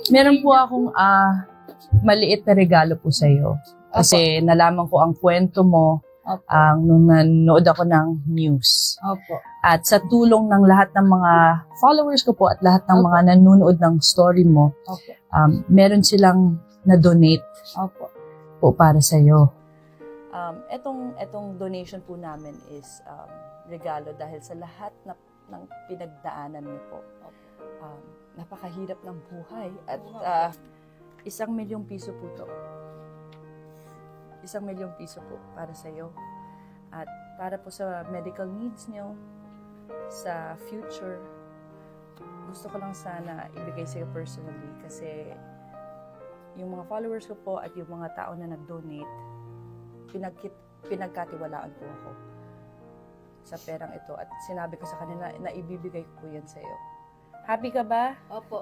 Meron po akong maliit na regalo po sa iyo. Kasi nalaman ko ang kwento mo nung nanood ako ng news. Opo. At sa tulong ng lahat ng mga followers ko po at lahat ng mga nanonood ng story mo, Opo. meron silang na-donate Opo. po para sa iyo. Etong donation po namin is regalo dahil sa lahat ng pinagdaanan niyo po. Napakahirap ng buhay at 1,000,000 piso po to. 1,000,000 piso po para sa iyo. At para po sa medical needs niyo, sa future, gusto ko lang sana ibigay sa iyo personally kasi yung mga followers ko po at yung mga tao na nag-donate, pinagkatiwalaan po ako sa perang ito at sinabi ko sa kanila na ibibigay ko yan sa iyo. Happy ka ba? Opo.